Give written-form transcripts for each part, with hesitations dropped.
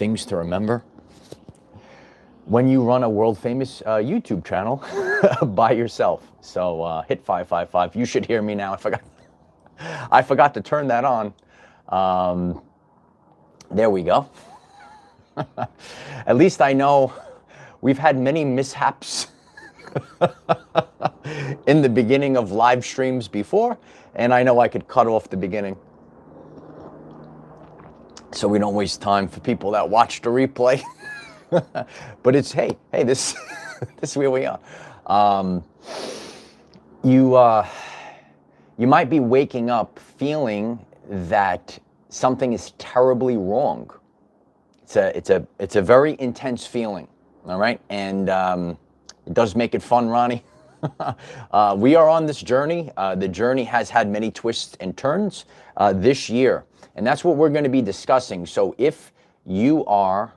things to remember when you run a world famous YouTube channel by yourself. So hit 555. You should hear me now. I forgot to turn that on. There we go. At least I know we've had many mishaps in the beginning of live streams before, and I know I could cut off the beginning so we don't waste time for people that watch the replay. But it's, hey, this is where we are. You might be waking up feeling that something is terribly wrong. It's a very intense feeling, all right? And it does make it fun, Ronnie. We are on this journey. The journey has had many twists and turns this year, and that's what we're going to be discussing. So if you are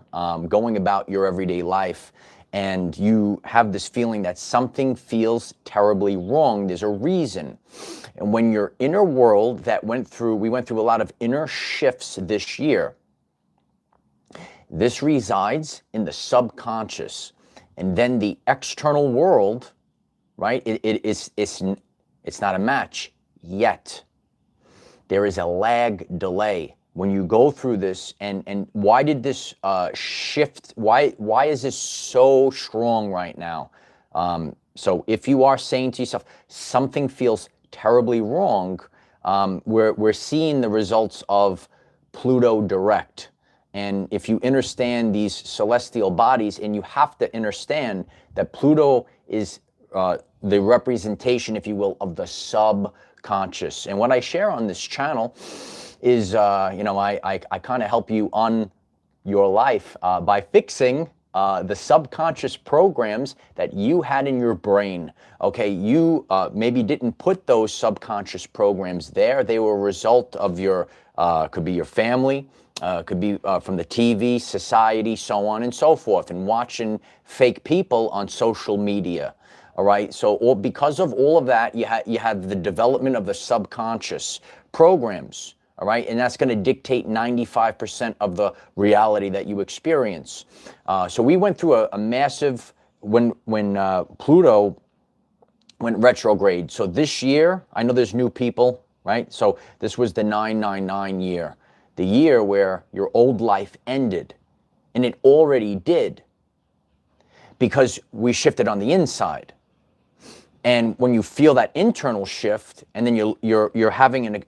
going about your everyday life and you have this feeling that something feels terribly wrong, there's a reason. And when your inner world we went through a lot of inner shifts this year. This resides in the subconscious, and then the external world, right? It's not a match yet. There is a lag delay when you go through this. And why did this shift? Why is this so strong right now? So if you are saying to yourself something feels terribly wrong, we're seeing the results of Pluto direct. And if you understand these celestial bodies, and you have to understand that Pluto is the representation, if you will, of the subconscious. And what I share on this channel is, I kind of help you on your life by fixing the subconscious programs that you had in your brain. Okay, you maybe didn't put those subconscious programs there. They were a result of your, could be your family, could be from the TV, society, so on and so forth, and watching fake people on social media. All right, so because of all of that, you have the development of the subconscious programs. All right, and that's going to dictate 95% of the reality that you experience. So we went through a massive, when Pluto went retrograde. So this year, I know there's new people, right? So this was the 999 year, the year where your old life ended, and it already did, because we shifted on the inside. And when you feel that internal shift, and then you're having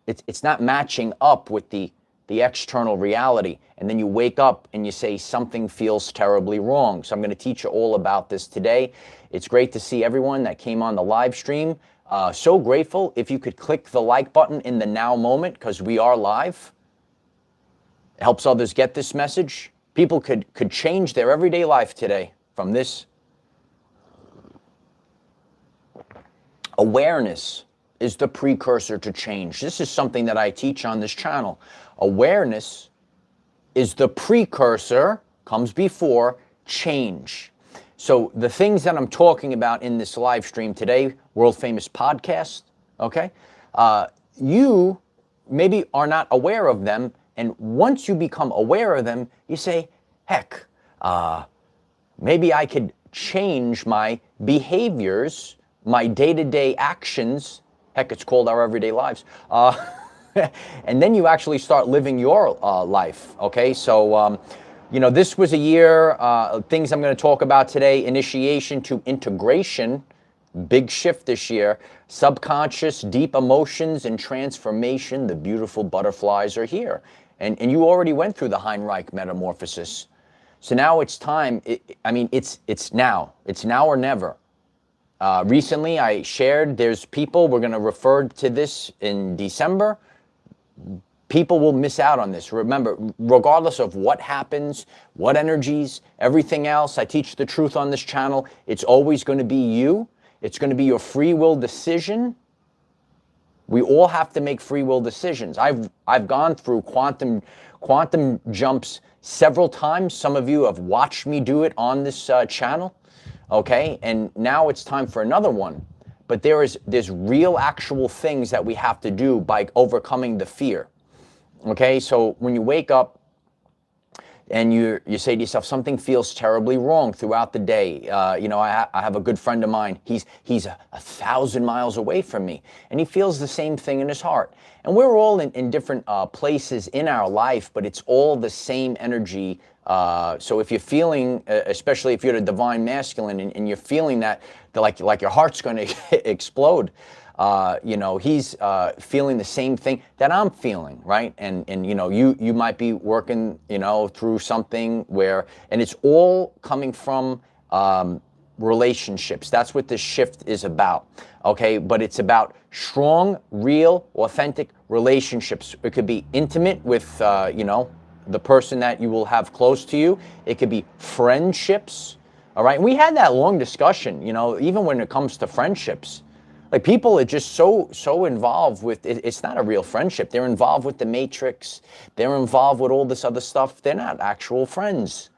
it's not matching up with the external reality, and then you wake up and you say something feels terribly wrong. So I'm going to teach you all about this today. It's great to see everyone that came on the live stream. So grateful if you could click the like button in the now moment, because we are live. It helps others get this message. People could change their everyday life today from this. Awareness is the precursor to change. This is something that I teach on this channel. Awareness is the precursor, comes before change. So the things that I'm talking about in this live stream today, world famous podcast, okay? You maybe are not aware of them, and once you become aware of them, you say, heck, maybe I could change my behaviors, my day-to-day actions. Heck, it's called Our Everyday Lives. And then you actually start living your life, okay? So, this was a year, things I'm going to talk about today, initiation to integration, big shift this year, subconscious, deep emotions, and transformation. The beautiful butterflies are here. And you already went through the Heinrich metamorphosis. So now it's time. It's now. It's now or never. Recently, I shared, there's people, we're going to refer to this in December. People will miss out on this. Remember, regardless of what happens, what energies, everything else, I teach the truth on this channel. It's always going to be you. It's going to be your free will decision. We all have to make free will decisions. I've gone through quantum jumps several times. Some of you have watched me do it on this channel. Okay, and now it's time for another one. But there's real actual things that we have to do by overcoming the fear. Okay, so when you wake up, and you say to yourself, something feels terribly wrong throughout the day. I have a good friend of mine. He's 1,000 miles away from me, and he feels the same thing in his heart. And we're all in different places in our life, but it's all the same energy. So if you're feeling, especially if you're the divine masculine, and you're feeling that like your heart's going to explode, he's feeling the same thing that I'm feeling, right? And you might be working, through something and it's all coming from relationships. That's what this shift is about, okay? But it's about strong, real, authentic relationships. It could be intimate with, the person that you will have close to you. It could be friendships, all right? And we had that long discussion, even when it comes to friendships. Like, people are just so involved with it. It's not a real friendship. They're involved with the matrix. They're involved with all this other stuff. They're not actual friends.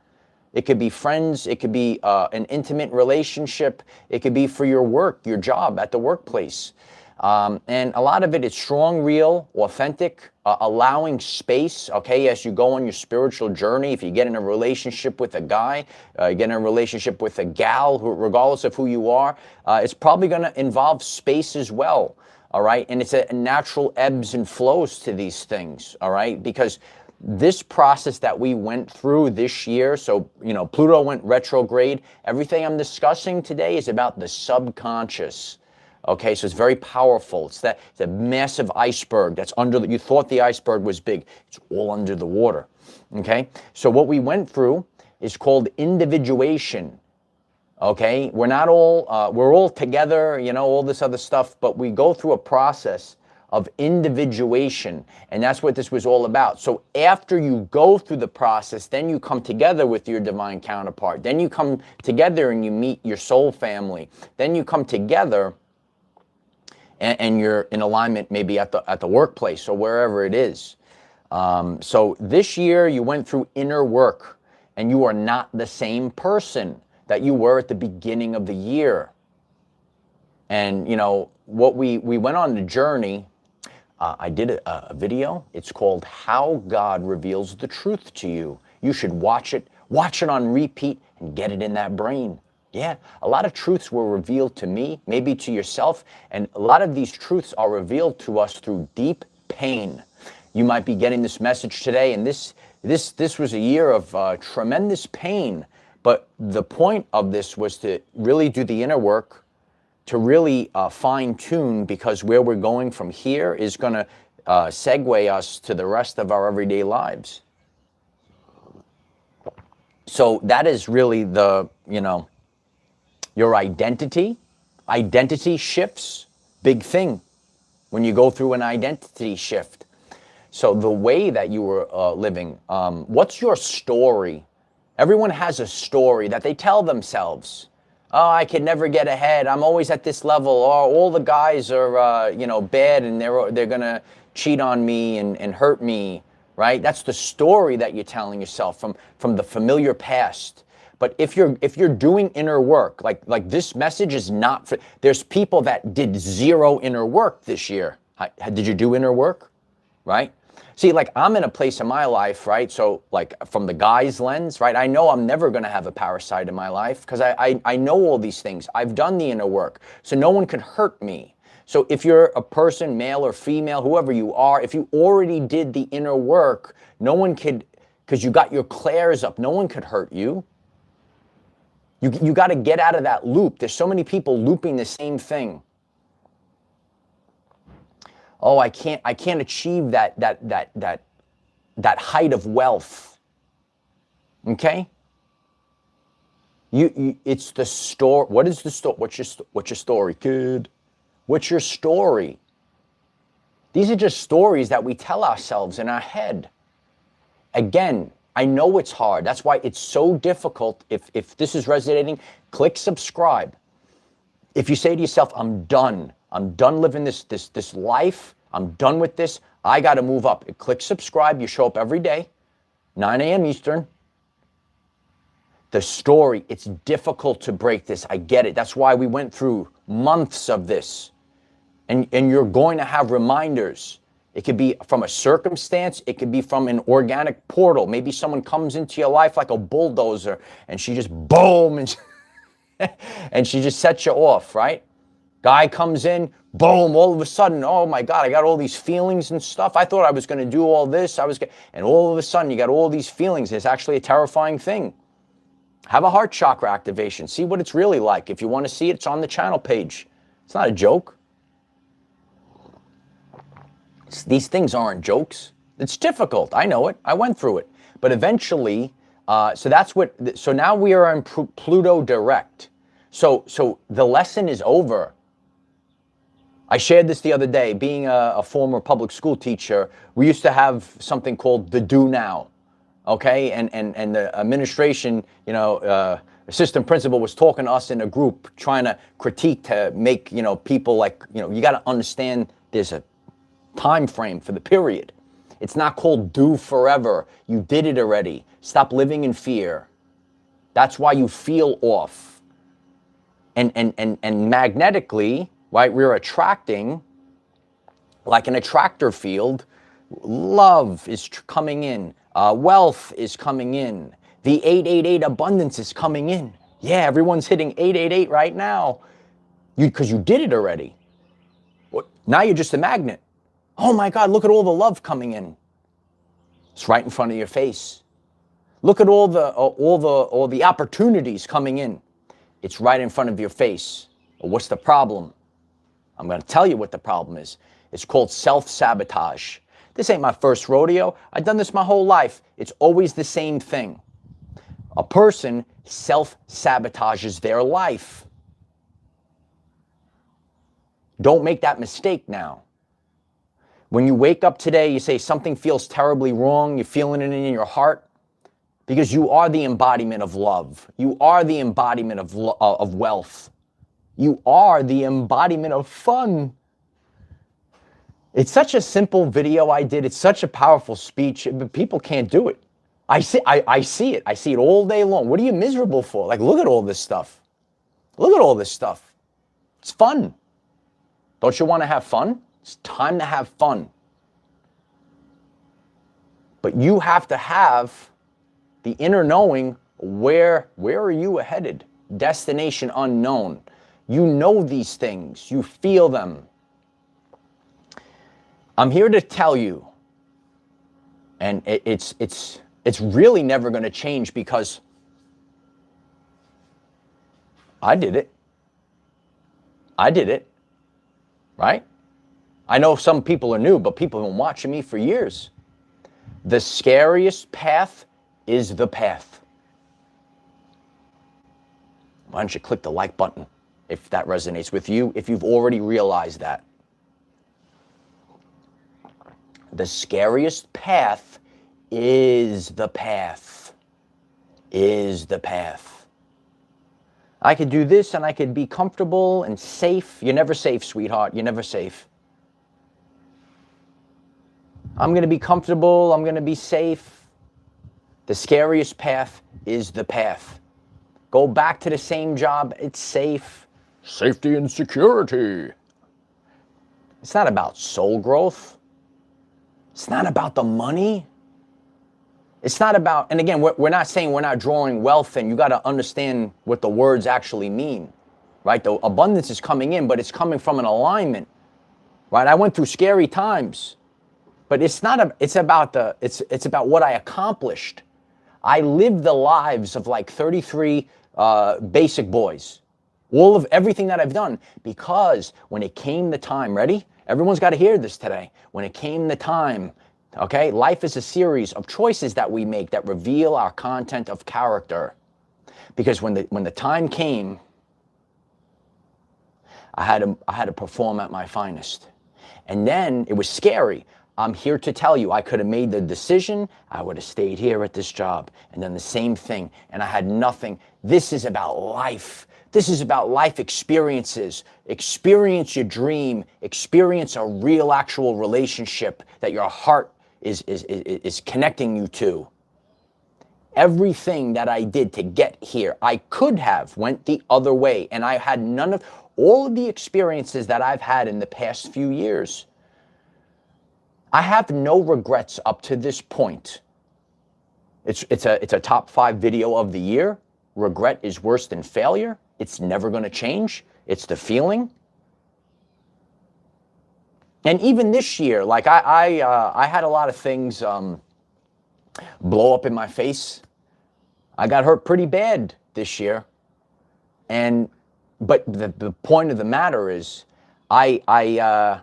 It could be friends. It could be an intimate relationship. It could be for your work, your job at the workplace. And a lot of it is strong, real, authentic, allowing space, okay, as you go on your spiritual journey. If you get in a relationship with a guy, you get in a relationship with a gal, regardless of who you are, it's probably going to involve space as well, all right? And it's a natural ebbs and flows to these things, all right? Because this process that we went through this year, so, Pluto went retrograde. Everything I'm discussing today is about the subconscious. Okay, so it's very powerful. It's a massive iceberg that's you thought the iceberg was big. It's all under the water. Okay, so what we went through is called individuation. Okay, we're all together, all this other stuff, but we go through a process of individuation, and that's what this was all about. So after you go through the process, then you come together with your divine counterpart. Then you come together and you meet your soul family. Then you come together and you're in alignment maybe at the workplace or wherever it is. So this year you went through inner work, and you are not the same person that you were at the beginning of the year. And what we went on the journey. I did a video. It's called How God Reveals the Truth to You. You should watch it on repeat, and get it in that brain. Yeah, a lot of truths were revealed to me, maybe to yourself, and a lot of these truths are revealed to us through deep pain. You might be getting this message today, and this was a year of tremendous pain, but the point of this was to really do the inner work, to really fine-tune, because where we're going from here is going to segue us to the rest of our everyday lives. So that is really your identity shifts, big thing when you go through an identity shift. So the way that you were living, what's your story? Everyone has a story that they tell themselves. Oh, I can never get ahead. I'm always at this level. Oh, all the guys are, bad, and they're gonna cheat on me and hurt me, right? That's the story that you're telling yourself from the familiar past. But if you're doing inner work, like this message is not for, there's people that did zero inner work this year. Did you do inner work, right? See, like, I'm in a place in my life, right? So, like, from the guy's lens, right? I know I'm never going to have a parasite in my life because I know all these things. I've done the inner work, so no one can hurt me. So if you're a person, male or female, whoever you are, if you already did the inner work, no one could, because you got your clairs up, no one could hurt you. You got to get out of that loop. There's so many people looping the same thing. Oh, I can't achieve that height of wealth. Okay? It's the story. What is the story? What's your story, kid? What's your story? These are just stories that we tell ourselves in our head. Again, I know it's hard. That's why it's so difficult. If this is resonating, click subscribe. If you say to yourself, I'm done living this life, I'm done with this, I got to move up. Click subscribe. You show up every day, 9 a.m. Eastern. The story, it's difficult to break this. I get it. That's why we went through months of this. And you're going to have reminders. It could be from a circumstance. It could be from an organic portal. Maybe someone comes into your life like a bulldozer and she just boom and, and she just sets you off, right? Guy comes in, boom, all of a sudden, oh my God, I got all these feelings and stuff. I thought I was going to do all this. And all of a sudden you got all these feelings. It's actually a terrifying thing. Have a heart chakra activation. See what it's really like. If you want to see it, it's on the channel page. It's not a joke. These things aren't jokes. It's difficult. I know it. I went through it. But eventually, so now we are in Pluto direct. So the lesson is over. I shared this the other day. Being a former public school teacher, we used to have something called the do now. Okay, and the administration, assistant principal was talking to us in a group, trying to critique to make, people like, you got to understand there's a time frame for the period. It's not called do forever. You did it already. Stop living in fear. That's why you feel off. And magnetically, right, we're attracting, like an attractor field, love is coming in. Wealth is coming in. The 888 abundance is coming in. Yeah, everyone's hitting 888 right now. Because you did it already. Now you're just a magnet. Oh my God, look at all the love coming in. It's right in front of your face. Look at all the opportunities coming in. It's right in front of your face. Well, what's the problem? I'm going to tell you what the problem is. It's called self-sabotage. This ain't my first rodeo. I've done this my whole life. It's always the same thing. A person self-sabotages their life. Don't make that mistake now. When you wake up today, you say something feels terribly wrong, you're feeling it in your heart, because you are the embodiment of love. You are the embodiment of wealth. You are the embodiment of fun. It's such a simple video I did. It's such a powerful speech, but people can't do it. I see it. I see it all day long. What are you miserable for? Like, look at all this stuff. Look at all this stuff. It's fun. Don't you want to have fun? It's time to have fun. But you have to have the inner knowing, where are you headed? Destination unknown. You know these things. You feel them. I'm here to tell you, and it's really never going to change, because I did it. I did it, right? I know some people are new, but people have been watching me for years. The scariest path is the path. Why don't you click the like button if that resonates with you, if you've already realized that. The scariest path is the path. Is the path. I could do this and I could be comfortable and safe. You're never safe, sweetheart. You're never safe. I'm going to be comfortable. I'm going to be safe. The scariest path is the path. Go back to the same job. It's safe. Safety and security. It's not about soul growth. It's not about the money. It's not about, and again, we're not saying we're not drawing wealth in. You got to understand what the words actually mean, right? The abundance is coming in, but it's coming from an alignment, right? I went through scary times, but it's about what I accomplished. I lived the lives of like 33 basic boys, all of everything that I've done, because when it came the time, ready? Everyone's got to hear this today. When it came the time, okay, life is a series of choices that we make that reveal our content of character. Because when the time came, I had to perform at my finest. And then it was scary. I'm here to tell you, I could have made the decision, I would have stayed here at this job and done the same thing, and I had nothing. This is about life. This is about life experiences. Experience your dream. Experience a real, actual relationship that your heart is connecting you to. Everything that I did to get here, I could have went the other way, and I had none of all of the experiences that I've had in the past few years. I have no regrets up to this point. It's a top 5 video of the year. Regret is worse than failure. It's never going to change. It's the feeling. And even this year, like I had a lot of things blow up in my face. I got hurt pretty bad this year. But the point of the matter is, I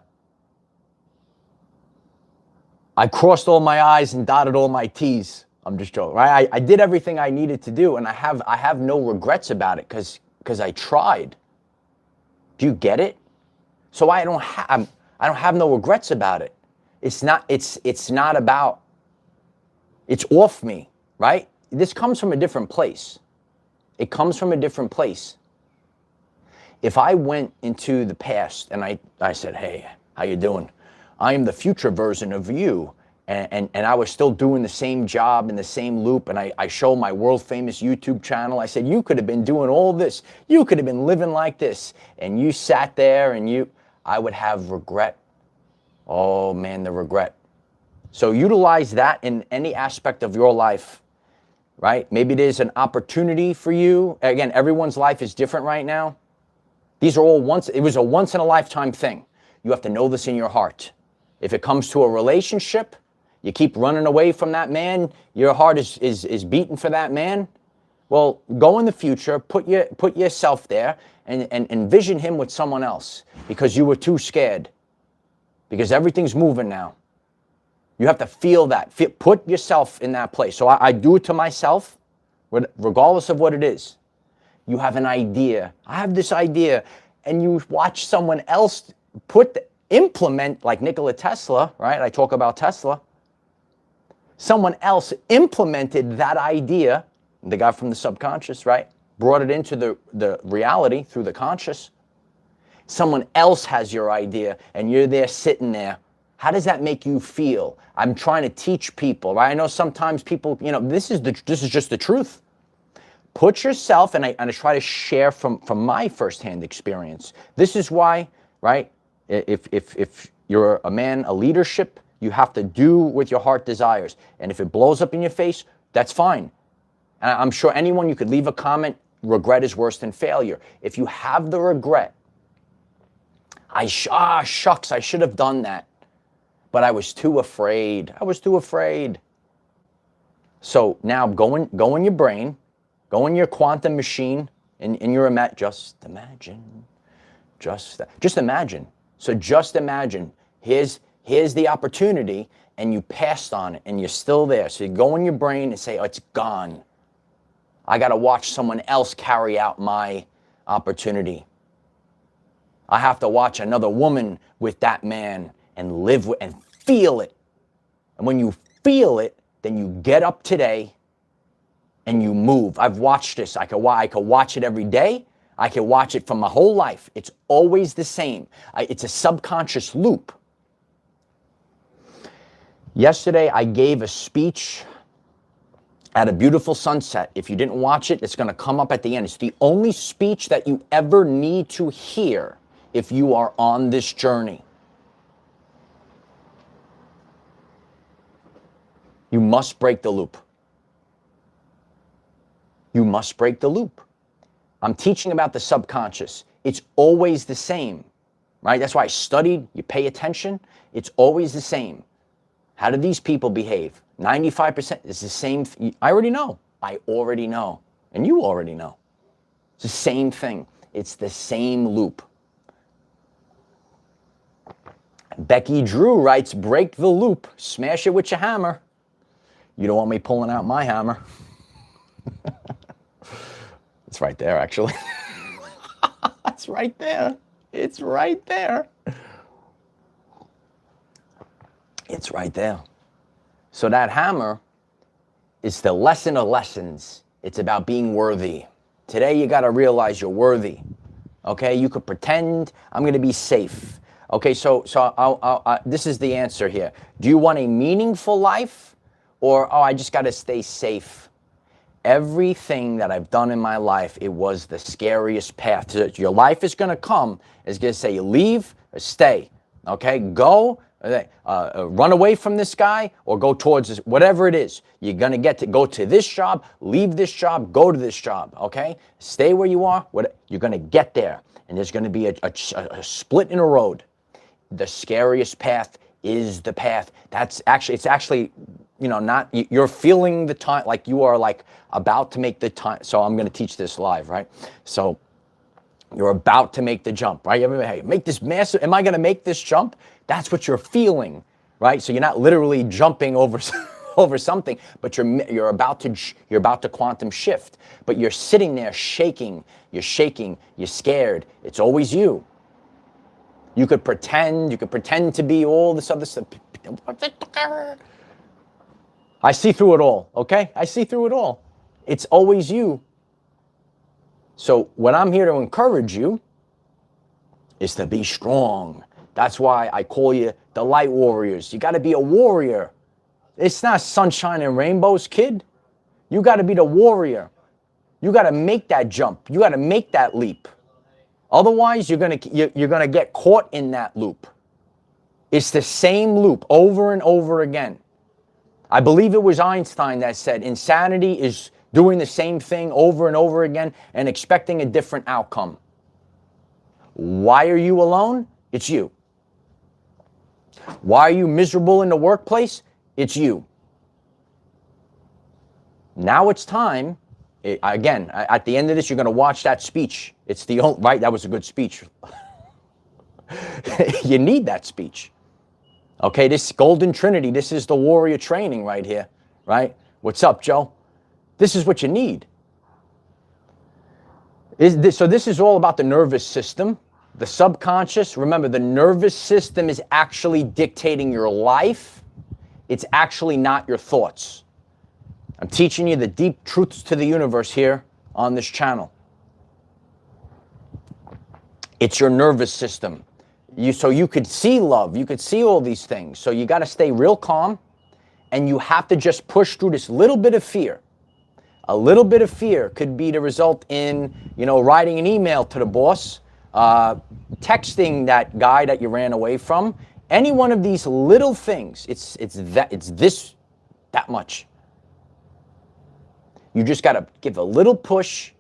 crossed all my I's and dotted all my T's. I'm just joking, right? I did everything I needed to do, and I have no regrets about it because I tried. Do you get it? So I don't have no regrets about it. It's not about, it's off me, right? This comes from a different place. It comes from a different place. If I went into the past and I said, hey, how you doing? I am the future version of you. And I was still doing the same job in the same loop, and I show my world famous YouTube channel. I said, you could have been doing all this. You could have been living like this. And you sat there and I would have regret. Oh man, the regret. So utilize that in any aspect of your life, right? Maybe there's an opportunity for you. Again, everyone's life is different right now. These are all it was a once in a lifetime thing. You have to know this in your heart. If it comes to a relationship, you keep running away from that man, your heart is beating for that man. Well, go in the future, put yourself there and envision him with someone else because you were too scared. Because everything's moving now. You have to feel that. Put yourself in that place. So I do it to myself, regardless of what it is. You have an idea. I have this idea. And you watch someone else implement, like Nikola Tesla, right? I talk about Tesla. Someone else implemented that idea, the guy from the subconscious, right? Brought it into the reality through the conscious. Someone else has your idea and you're there sitting there. How does that make you feel? I'm trying to teach people, right? I know sometimes people, this is just the truth. Put yourself, and I try to share from my firsthand experience. This is why, right? If you're a man, a leadership, you have to do what your heart desires. And if it blows up in your face, that's fine. And I'm sure anyone, you could leave a comment, regret is worse than failure. If you have the regret, shucks, I should have done that. But I was too afraid. So now go in your brain, go in your quantum machine, in your just imagine. So just imagine, here's the opportunity, and you passed on it, and you're still there. So you go in your brain and say, oh, it's gone. I got to watch someone else carry out my opportunity. I have to watch another woman with that man and live with and feel it. And when you feel it, then you get up today and you move. I've watched this. I could watch it every day. I can watch it from my whole life. It's always the same. It's a subconscious loop. Yesterday, I gave a speech at a beautiful sunset. If you didn't watch it, it's going to come up at the end. It's the only speech that you ever need to hear if you are on this journey. You must break the loop. You must break the loop. I'm teaching about the subconscious. It's always the same, right? That's why I studied. You pay attention. It's always the same. How do these people behave? 95% is the same. I already know. And you already know. It's the same thing. It's the same loop. Becky Drew writes, break the loop. Smash it with your hammer. You don't want me pulling out my hammer. It's right there, actually. It's right there. It's right there. It's right there. So that hammer is the lesson of lessons. It's about being worthy. Today, you got to realize you're worthy. Okay, you could pretend I'm going to be safe. Okay, so this is the answer here. Do you want a meaningful life, or I just got to stay safe? Everything that I've done in my life, it was the scariest path. Your life is going to come. It's going to say leave or stay. Okay, go Run away from this guy or go towards this, whatever it is. You're going to get to go to this job, leave this job, go to this job, okay? Stay where you are. You're going to get there, and there's going to be a split in a road. The scariest path is the path. It's actually, not, you're feeling the time, like you are like about to make the time. So I'm going to teach this live, right? So you're about to make the jump, right? Hey, make this massive, am I going to make this jump? That's what you're feeling, right? So you're not literally jumping over over something, but you're about to quantum shift. But you're sitting there shaking, you're scared. It's always you. You could pretend to be all this other stuff. I see through it all, okay? I see through it all. It's always you. So what I'm here to encourage you is to be strong. That's why I call you the light warriors. You got to be a warrior. It's not sunshine and rainbows, kid. You got to be the warrior. You got to make that jump. You got to make that leap. Otherwise, you're gonna get caught in that loop. It's the same loop over and over again. I believe it was Einstein that said insanity is doing the same thing over and over again and expecting a different outcome. Why are you alone? It's you. Why are you miserable in the workplace? It's you. Now it's time. Again, at the end of this, you're going to watch that speech. It's the only, right? That was a good speech. You need that speech. Okay, this Golden Trinity, this is the warrior training right here, right? What's up, Joe? This is what you need. So this is all about the nervous system, the subconscious. Remember, the nervous system is actually dictating your life. It's actually not your thoughts. I'm teaching you the deep truths to the universe here on this channel. It's your nervous system. So you could see love, you could see all these things. So you got to stay real calm, and you have to just push through this little bit of fear. A little bit of fear could be to result in, writing an email to the boss, texting that guy that you ran away from. Any one of these little things, it's that much. You just got to give a little push.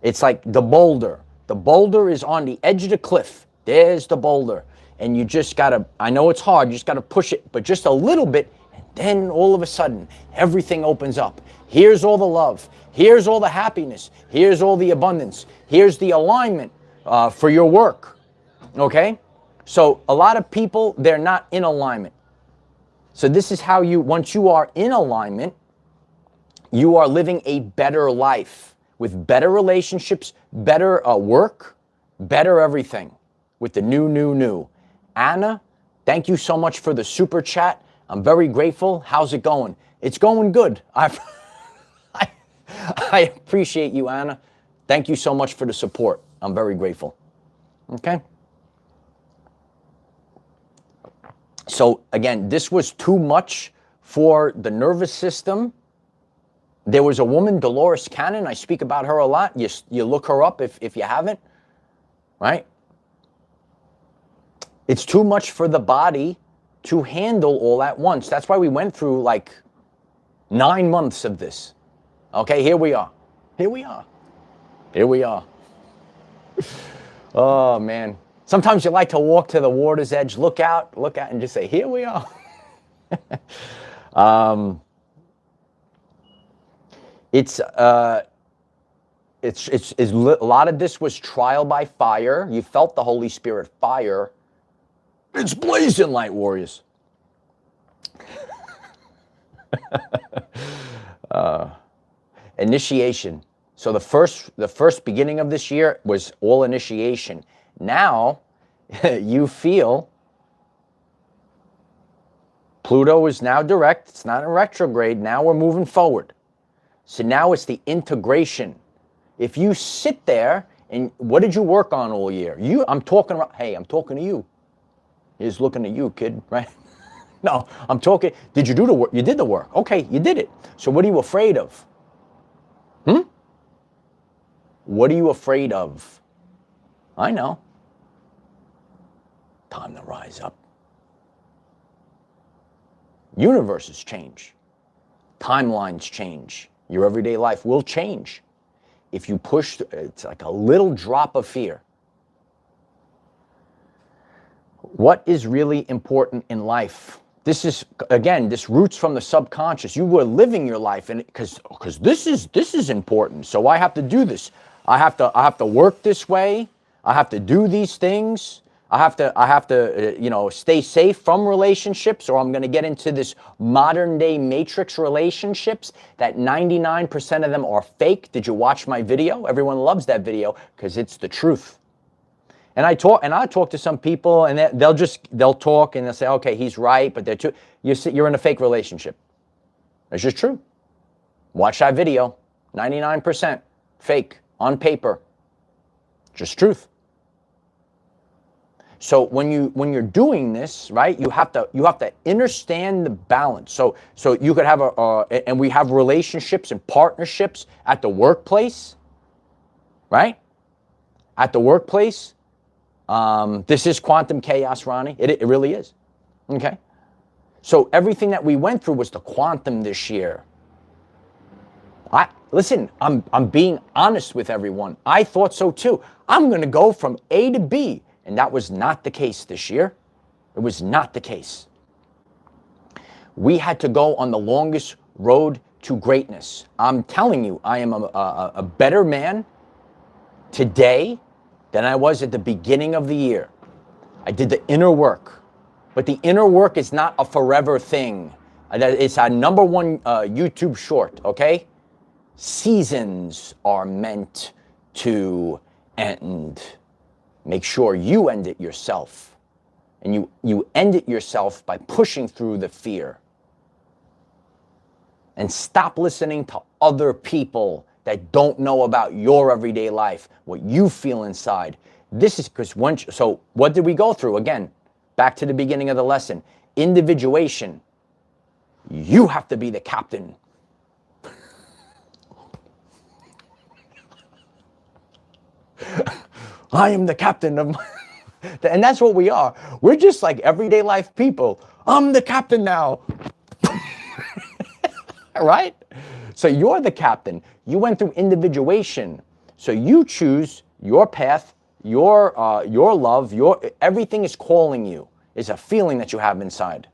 It's like the boulder. The boulder is on the edge of the cliff. There's the boulder. And you just got to, I know it's hard, you just got to push it, but just a little bit. And then all of a sudden, everything opens up. Here's all the love. Here's all the happiness. Here's all the abundance. Here's the alignment for your work. Okay? So a lot of people, they're not in alignment. So this is how once you are in alignment, you are living a better life with better relationships, better work, better everything with the new. Anna, thank you so much for the super chat. I'm very grateful. How's it going? It's going good. I appreciate you, Anna. Thank you so much for the support. I'm very grateful. Okay? So again, this was too much for the nervous system. There was a woman, Dolores Cannon. I speak about her a lot. You look her up if you haven't, right? It's too much for the body to handle all at once. That's why we went through like 9 months of this. Okay, here we are. Oh, man. Sometimes you like to walk to the water's edge, look out, and just say, here we are. It's a lot of this was trial by fire. You felt the Holy Spirit fire. It's blazing, light warriors. Initiation. So the first beginning of this year was all initiation. Now you feel Pluto is now direct. It's not in retrograde. Now we're moving forward. So now it's the integration. If you sit there and what did you work on all year? I'm talking to you. He's looking at you, kid, right? No, I'm talking. Did you do the work? You did the work. Okay, you did it. So what are you afraid of? What are you afraid of? I know. Time to rise up. Universes change. Timelines change. Your everyday life will change. If you push, it's like a little drop of fear. What is really important in life? This is, again, this roots from the subconscious. You were living your life, and because this is important. So I have to do this. I have to work this way. I have to do these things. I have to stay safe from relationships, or I'm going to get into this modern day matrix relationships that 99% of them are fake. Did you watch my video? Everyone loves that video because it's the truth. And I talk to some people, and they'll talk and they'll say, okay, he's right, but you're in a fake relationship. It's just true. Watch that video. 99% fake on paper. Just truth. So when you're doing this, right, you have to understand the balance. So you could have and we have relationships and partnerships at the workplace, right? At the workplace. This is quantum chaos, Ronnie. It really is. Okay. So everything that we went through was the quantum this year. Listen, I'm being honest with everyone. I thought so too. I'm going to go from A to B. And that was not the case this year. It was not the case. We had to go on the longest road to greatness. I'm telling you, I am a better man today than I was at the beginning of the year. I did the inner work. But the inner work is not a forever thing. It's our #1 YouTube short, okay? Seasons are meant to end. Make sure you end it yourself. And you end it yourself by pushing through the fear. And stop listening to other people that don't know about your everyday life, what you feel inside. This is because so what did we go through? Again, back to the beginning of the lesson. Individuation. You have to be the captain. I am the captain of my... And that's what we are. We're just like everyday life people. I'm the captain now. Right? So you're the captain. You went through individuation. So you choose your path, your love, everything is calling you. It's a feeling that you have inside.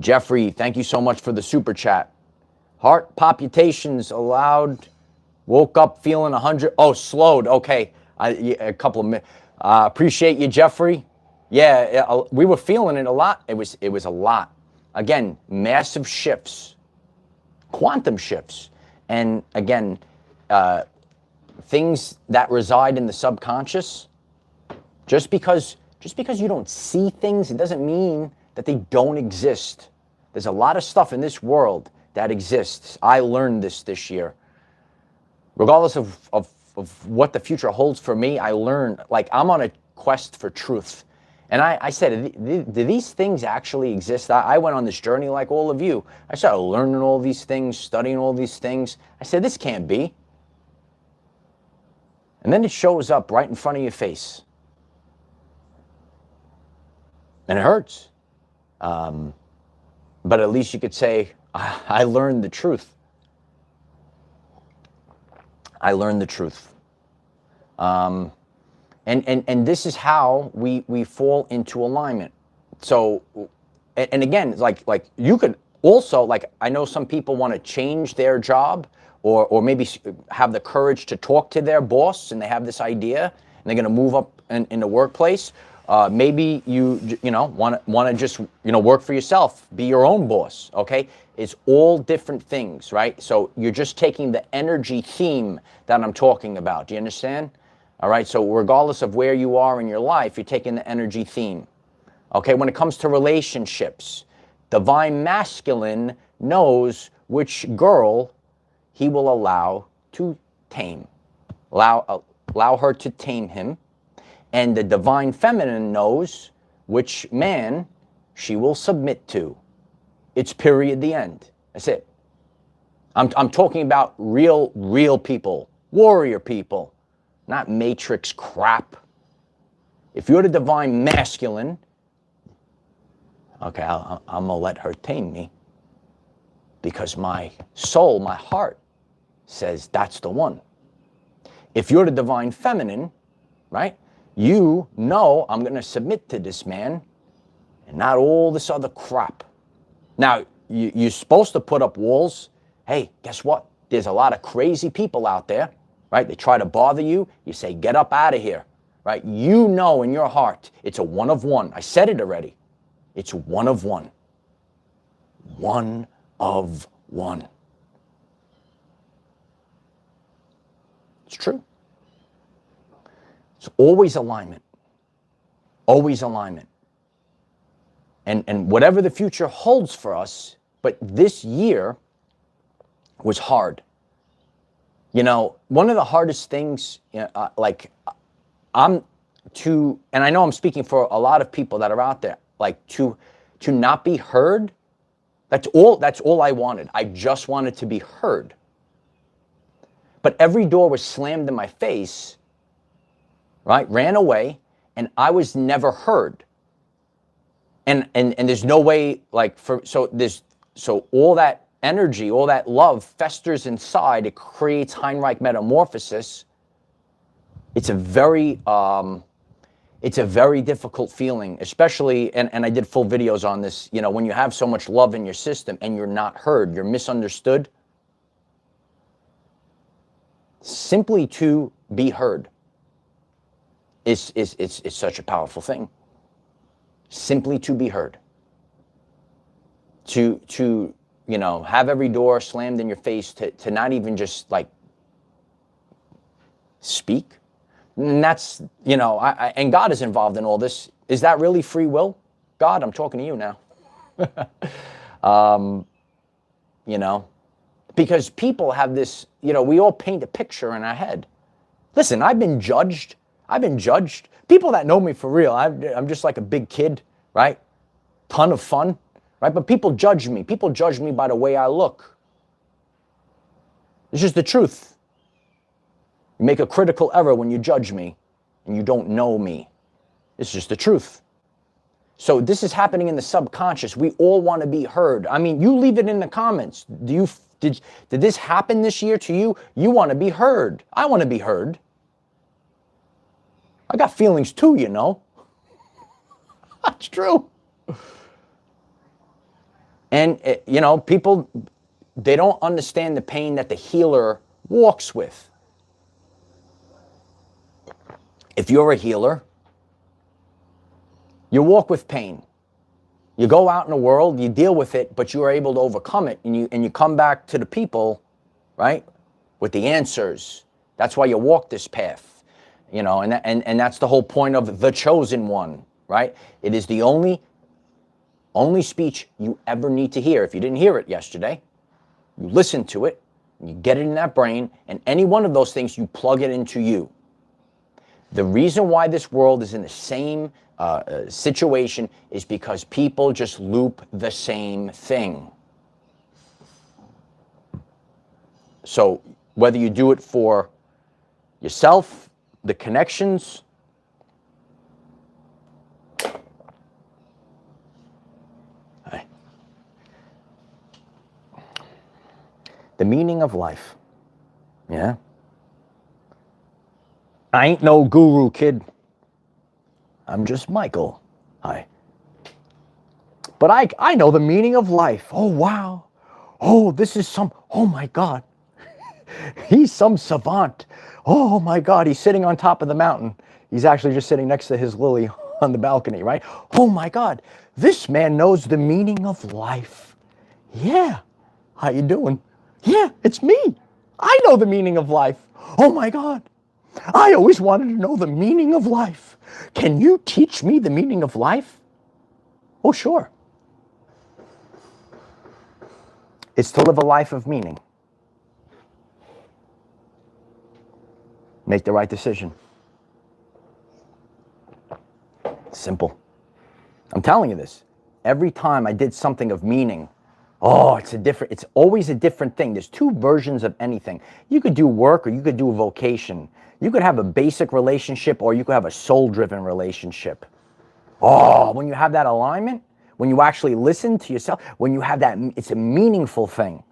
Jeffrey, thank you so much for the super chat. Heart palpitations allowed. Woke up feeling 100. Oh, slowed. Okay. A couple of minutes. Appreciate you, Jeffrey. Yeah, we were feeling it a lot. It was a lot. Again, massive shifts, quantum shifts. And again, things that reside in the subconscious, just because you don't see things, it doesn't mean that they don't exist. There's a lot of stuff in this world that exists. I learned this year. Regardless of what the future holds for me, I learned, like, I'm on a quest for truth. And I said, do these things actually exist? I went on this journey like all of you. I started learning all these things, studying all these things. I said, this can't be. And then it shows up right in front of your face. And it hurts. But at least you could say, I learned the truth. I learned the truth. And this is how we fall into alignment. So, and again, like you could also, like, I know some people want to change their job or maybe have the courage to talk to their boss, and they have this idea and they're going to move up in the workplace. Maybe you want to just, work for yourself, be your own boss. Okay. It's all different things, right? So you're just taking the energy theme that I'm talking about. Do you understand? All right. So regardless of where you are in your life, you're taking the energy theme. Okay. When it comes to relationships, divine masculine knows which girl he will allow to tame, allow her to tame him. And the divine feminine knows which man she will submit to. It's period, the end. That's it. I'm talking about real people, warrior people, not matrix crap. If you're the divine masculine, Okay, I'm going to let her tame me because my soul, my heart says that's the one. If you're the divine feminine, right, you know I'm going to submit to this man and not all this other crap. Now, you're supposed to put up walls. Hey, guess what? There's a lot of crazy people out there, right? They try to bother you. You say, get up out of here, right? You know in your heart, it's a one of one. I said it already. It's one of one. One of one. It's true. It's always alignment. Always alignment. And whatever the future holds for us, but this year was hard. You know, one of the hardest things, and I know I'm speaking for a lot of people that are out there, like to not be heard, that's all I wanted. I just wanted to be heard. But every door was slammed in my face, right? Ran away, and I was never heard. And there's no way, so all that energy, all that love festers inside. It creates Heinrich metamorphosis. It's a very difficult feeling, especially, and I did full videos on this, you know, when you have so much love in your system and you're not heard, you're misunderstood. Simply to be heard is such a powerful thing. Simply to be heard. To you know, have every door slammed in your face, to not even just like speak. And that's, you know, and God is involved in all this. Is that really free will? God, I'm talking to you now. You know, because people have this, you know, we all paint a picture in our head. Listen, I've been judged. People that know me for real, I'm just like a big kid, right? Ton of fun, right? But people judge me. People judge me by the way I look. It's just the truth. You make a critical error when you judge me and you don't know me. It's just the truth. So this is happening in the subconscious. We all want to be heard. I mean, you leave it in the comments. Did this happen this year to you? You want to be heard. I want to be heard. I got feelings too, you know. That's true. And, you know, people, they don't understand the pain that the healer walks with. If you're a healer, you walk with pain. You go out in the world, you deal with it, but you are able to overcome it, and you come back to the people, right, with the answers. That's why you walk this path. You know, and that's the whole point of the chosen one, right? It is the only speech you ever need to hear. If you didn't hear it yesterday, you listen to it, you get it in that brain, and any one of those things, you plug it into you. The reason why this world is in the same situation is because people just loop the same thing. So whether you do it for yourself, the connections, the meaning of life. Yeah. I ain't no guru, kid. I'm just Michael. Hi. But I know the meaning of life. Oh, wow. Oh, this is oh my God. He's some savant. Oh my God, he's sitting on top of the mountain. He's actually just sitting next to his lily on the balcony, right? Oh my God, this man knows the meaning of life. Yeah, how you doing? Yeah, it's me. I know the meaning of life. Oh my God, I always wanted to know the meaning of life. Can you teach me the meaning of life? Oh, sure. It's to live a life of meaning. Make the right decision. Simple. I'm telling you this. Every time I did something of meaning, it's always a different thing. There's two versions of anything. You could do work or you could do a vocation. You could have a basic relationship or you could have a soul-driven relationship. Oh, when you have that alignment, when you actually listen to yourself, when you have that, it's a meaningful thing.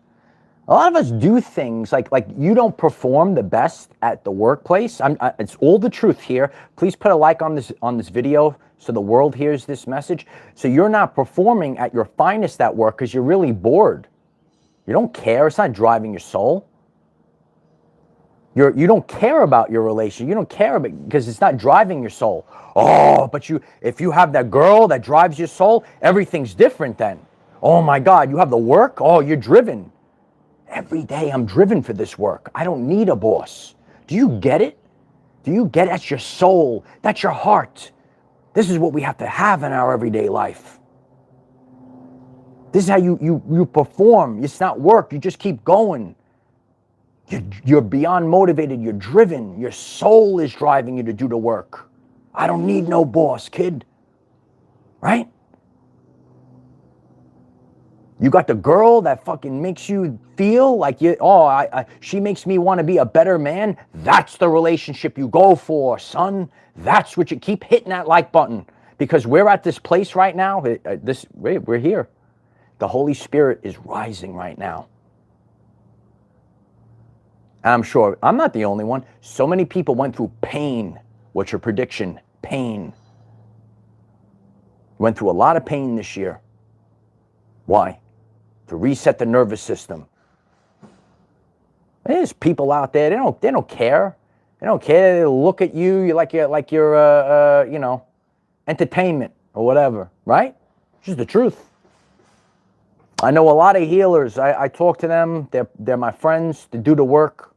A lot of us do things like you don't perform the best at the workplace. It's all the truth here. Please put a like on this video so the world hears this message. So you're not performing at your finest at work because you're really bored. You don't care. It's not driving your soul. You don't care about your relation. You don't care because it's not driving your soul. Oh, but if you have that girl that drives your soul, everything's different then. Oh my God, you have the work. Oh, you're driven. Every day I'm driven for this work. I don't need a boss. Do you get it? Do you get it? That's your soul. That's your heart. This is what we have to have in our everyday life. This is how you perform. It's not work. You just keep going. You're beyond motivated. You're driven. Your soul is driving you to do the work. I don't need no boss, kid. Right? You got the girl that fucking makes you feel like she makes me want to be a better man. That's the relationship you go for, son. That's what you keep hitting that like button, because we're at this place right now. We're here. The Holy Spirit is rising right now. I'm sure I'm not the only one. So many people went through pain. What's your prediction? Pain. Went through a lot of pain this year. Why? To reset the nervous system. There's people out there, they don't care. They don't care. They look at you like you're entertainment or whatever, right? It's just the truth. I know a lot of healers. I talk to them. They're my friends. They do the work.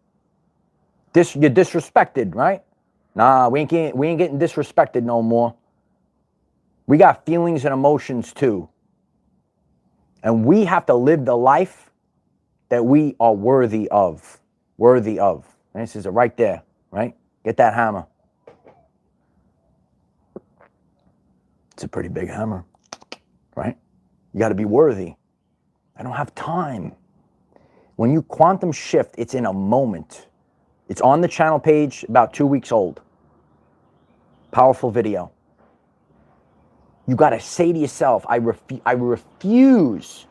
You're disrespected, right? Nah, we ain't getting disrespected no more. We got feelings and emotions too. And we have to live the life that we are worthy of. Worthy of. And this is it right there, right? Get that hammer. It's a pretty big hammer, right? You got to be worthy. I don't have time. When you quantum shift, it's in a moment. It's on the channel page, about 2 weeks old. Powerful video. You got to say to yourself, I refuse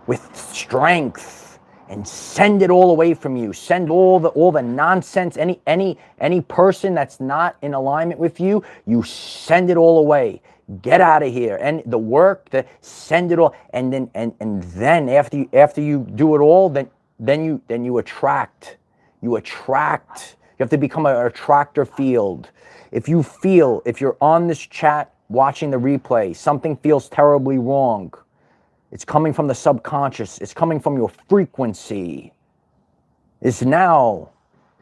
with strength, and send it all away from you. Send all the nonsense, any person that's not in alignment with you, you send it all away. Get out of here. And the work, send it all. And then after you do it all, then you attract. You attract. You have to become an attractor field. If you're on this chat, watching the replay, something feels terribly wrong. It's coming from the subconscious. It's coming from your frequency. It's now,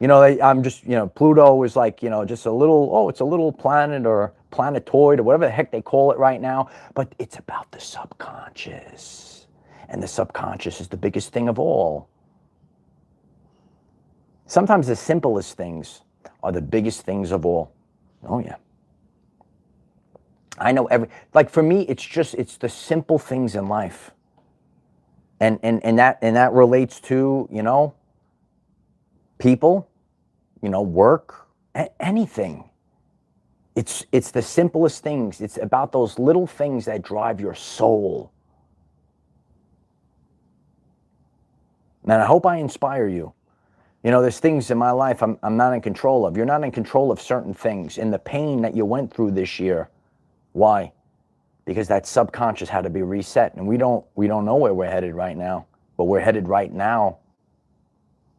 I'm just, Pluto is like, just a little, it's a little planet or planetoid or whatever the heck they call it right now. But it's about the subconscious. And the subconscious is the biggest thing of all. Sometimes the simplest things are the biggest things of all. Oh, yeah. I know for me, it's the simple things in life. And that relates to, people, work, anything. It's the simplest things. It's about those little things that drive your soul. And I hope I inspire you. There's things in my life I'm not in control of. You're not in control of certain things. And the pain that you went through this year. Why? Because that subconscious had to be reset, and we don't know where we're headed right now, but we're headed right now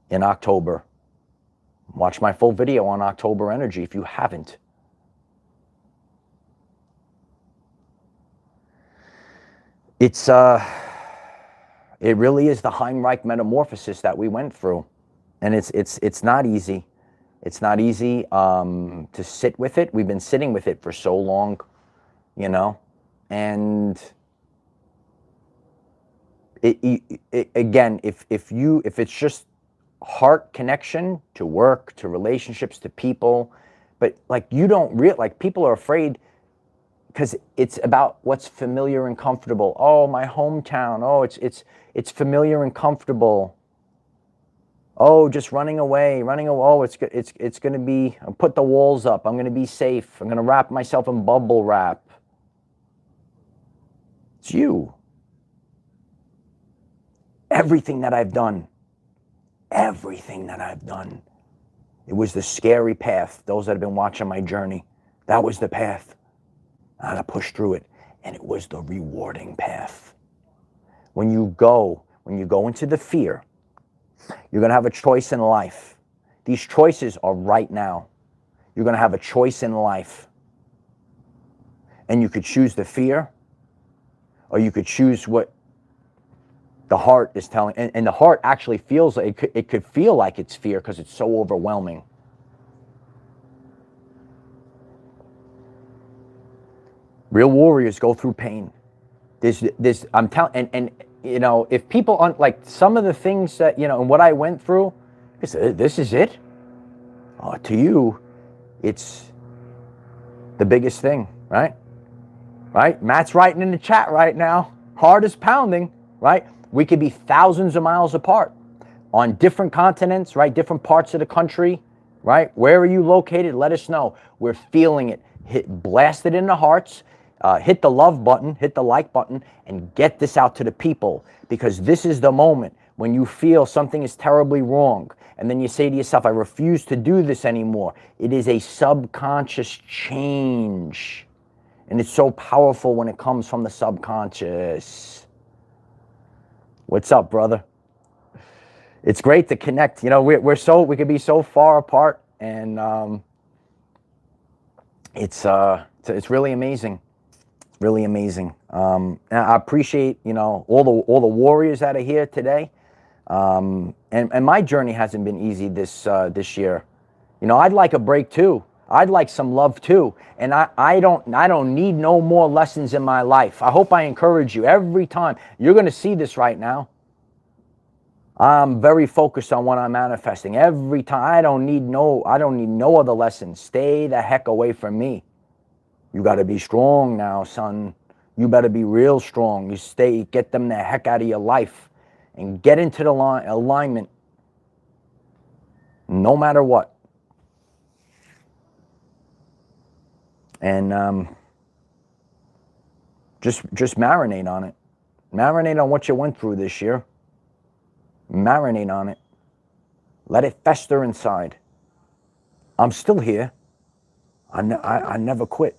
in October. Watch my full video on October energy if you haven't. It really is the Heinrich metamorphosis that we went through, and it's not easy. It's not easy to sit with it. We've been sitting with it for so long. And again, if it's just heart connection to work, to relationships, to people, but people are afraid because it's about what's familiar and comfortable. Oh, my hometown. Oh, it's familiar and comfortable. Oh, just running away. Oh, it's going to be, I'll put the walls up. I'm going to be safe. I'm going to wrap myself in bubble wrap. It's you. Everything that I've done, it was the scary path. Those that have been watching my journey, that was the path. I had to push through it, and it was the rewarding path. When you go into the fear, you're going to have a choice in life. These choices are right now. You're going to have a choice in life. And you could choose the fear, or you could choose what the heart is telling. And the heart actually feels like it could feel like it's fear because it's so overwhelming. Real warriors go through pain. I'm telling, and you know, if people like some of the things that, you know, and what I went through, this is it. To you, it's the biggest thing, right? Right? Matt's writing in the chat right now. Heart is pounding, right? We could be thousands of miles apart on different continents, right? Different parts of the country, right? Where are you located? Let us know. We're feeling it. Blast it in the hearts. Hit the love button, hit the like button, and get this out to the people, because this is the moment when you feel something is terribly wrong. And then you say to yourself, I refuse to do this anymore. It is a subconscious change. And it's so powerful when it comes from the subconscious. What's up, brother? It's great to connect. You know, we could be so far apart, and it's really amazing. Really amazing. And I appreciate, you know, all the warriors that are here today. And my journey hasn't been easy this year. You know, I'd like a break too. I'd like some love too. And I don't need no more lessons in my life. I hope I encourage you every time. You're going to see this right now. I'm very focused on what I'm manifesting every time. I don't need no other lessons. Stay the heck away from me. You got to be strong now, son. You better be real strong. Get them the heck out of your life and get into the alignment no matter what. And just marinate on it. Marinate on what you went through this year. Marinate on it. Let it fester inside. I'm still here. I never quit.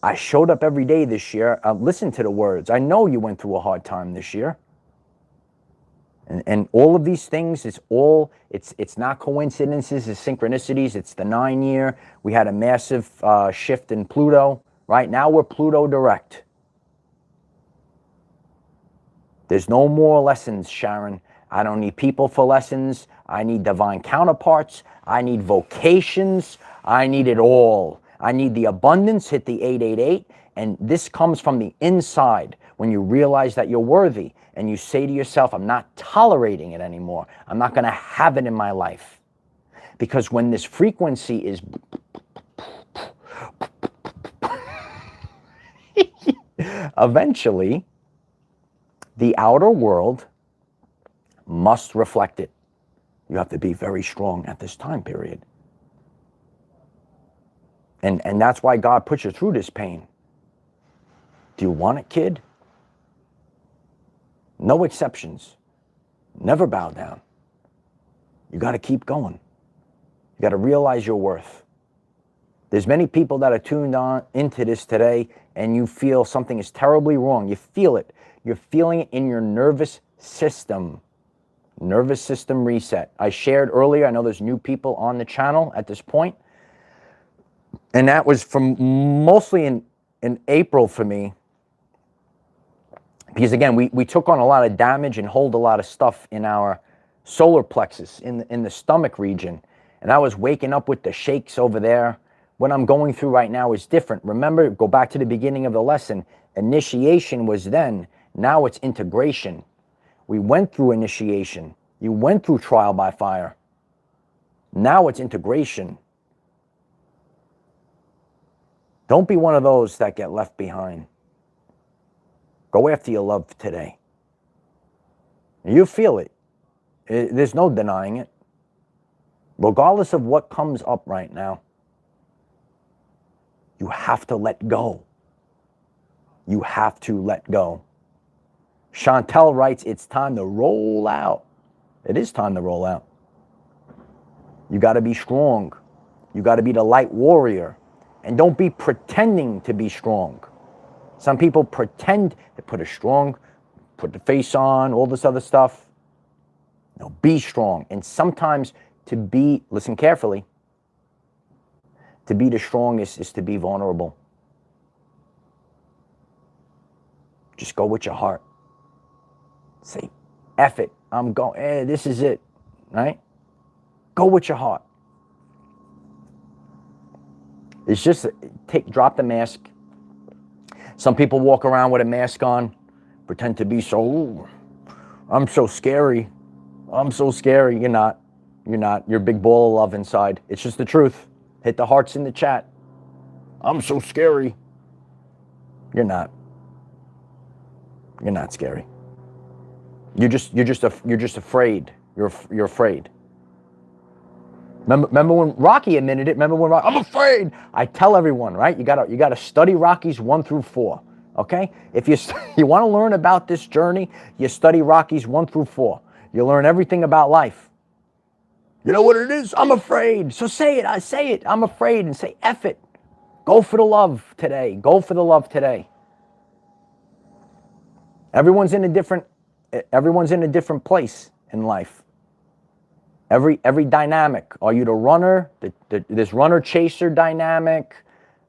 I showed up every day this year. Listen to the words. I know you went through a hard time this year. And all of these things, it's not coincidences, it's synchronicities. It's the 9-year. We had a massive shift in Pluto. Right now we're Pluto direct. There's no more lessons, Sharon. I don't need people for lessons. I need divine counterparts. I need vocations. I need it all. I need the abundance. Hit the 888. And this comes from the inside when you realize that you're worthy and you say to yourself, I'm not tolerating it anymore. I'm not going to have it in my life. Because when this frequency is eventually, the outer world must reflect it. You have to be very strong at this time period. And that's why God puts you through this pain. Do you want it, kid? No exceptions. Never bow down. You got to keep going. You got to realize your worth. There's many people that are tuned on into this today, and you feel something is terribly wrong. You feel it. You're feeling it in your nervous system. Nervous system reset. I shared earlier, I know there's new people on the channel at this point, and that was from mostly in April for me. Because again, we took on a lot of damage and hold a lot of stuff in our solar plexus, in the stomach region. And I was waking up with the shakes over there. What I'm going through right now is different. Remember, go back to the beginning of the lesson. Initiation was then. Now it's integration. We went through initiation. You went through trial by fire. Now it's integration. Don't be one of those that get left behind. Go after your love today. You feel it. There's no denying it. Regardless of what comes up right now, you have to let go. You have to let go. Chantel writes, it's time to roll out. It is time to roll out. You got to be strong. You got to be the light warrior. And don't be pretending to be strong. Some people pretend to put the face on, all this other stuff. No, be strong. And sometimes listen carefully, to be the strongest is to be vulnerable. Just go with your heart. Say, F it, I'm going, this is it, right? Go with your heart. It's just, drop the mask. Some people walk around with a mask on, pretend to be I'm so scary. I'm so scary. You're not. You're not. You're a big ball of love inside. It's just the truth. Hit the hearts in the chat. I'm so scary. You're not. You're not scary. You're just afraid. You're afraid. Remember when Rocky admitted it? Remember when I'm afraid? I tell everyone, right? You gotta study Rockies 1 through 4. Okay? If you want to learn about this journey, you study Rockies 1 through 4. You learn everything about life. You know what it is? I'm afraid. So say it. I say it. I'm afraid, and say F it. Go for the love today. Go for the love today. Everyone's in a different place in life. Every dynamic. Are you the runner? This runner-chaser dynamic.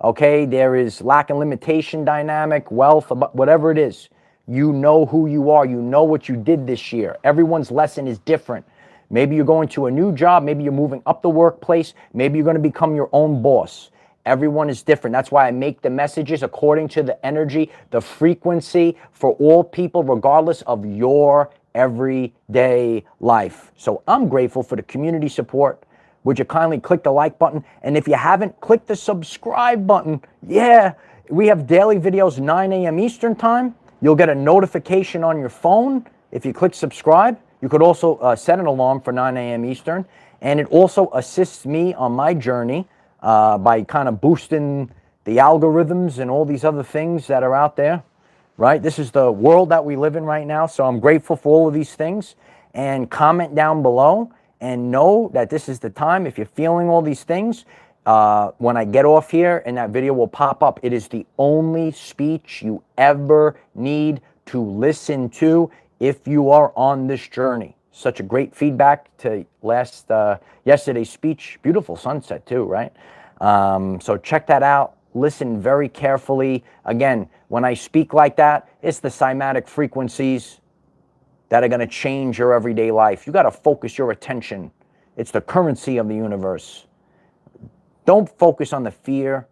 Okay, there is lack and limitation dynamic, wealth, whatever it is. You know who you are. You know what you did this year. Everyone's lesson is different. Maybe you're going to a new job. Maybe you're moving up the workplace. Maybe you're going to become your own boss. Everyone is different. That's why I make the messages according to the energy, the frequency for all people, regardless of your everyday life. So I'm grateful for the community support. Would you kindly click the like button? And if you haven't, click the subscribe button. Yeah, we have daily videos 9 a.m. Eastern time. You'll get a notification on your phone if you click subscribe. You could also set an alarm for 9 a.m. Eastern. And it also assists me on my journey by kind of boosting the algorithms and all these other things that are out there, right? This is the world that we live in right now. So I'm grateful for all of these things. And comment down below and know that this is the time. If you're feeling all these things, when I get off here and that video will pop up, it is the only speech you ever need to listen to if you are on this journey. Such a great feedback to yesterday's speech. Beautiful sunset too, right? So check that out. Listen very carefully. Again, when I speak like that, it's the cymatic frequencies that are going to change your everyday life. You got to focus your attention. It's the currency of the universe. Don't focus on the fear.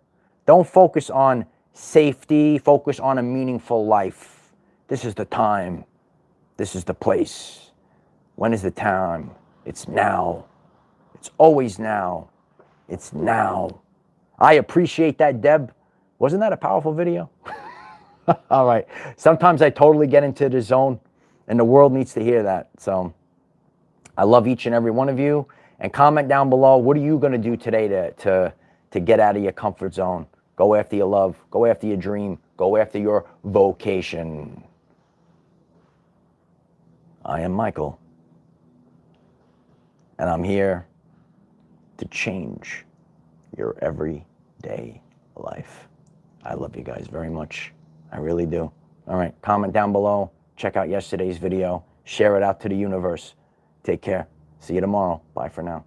Don't focus on safety. Focus on a meaningful life. This is the time. This is the place. When is the time? It's now. It's always now. It's now. I appreciate that, Deb. Wasn't that a powerful video? All right. Sometimes I totally get into the zone, and the world needs to hear that. So I love each and every one of you. And comment down below, what are you going to do today to get out of your comfort zone? Go after your love. Go after your dream. Go after your vocation. I am Michael, and I'm here to change your everyday life. I love you guys very much. I really do. All right, comment down below. Check out yesterday's video. Share it out to the universe. Take care. See you tomorrow. Bye for now.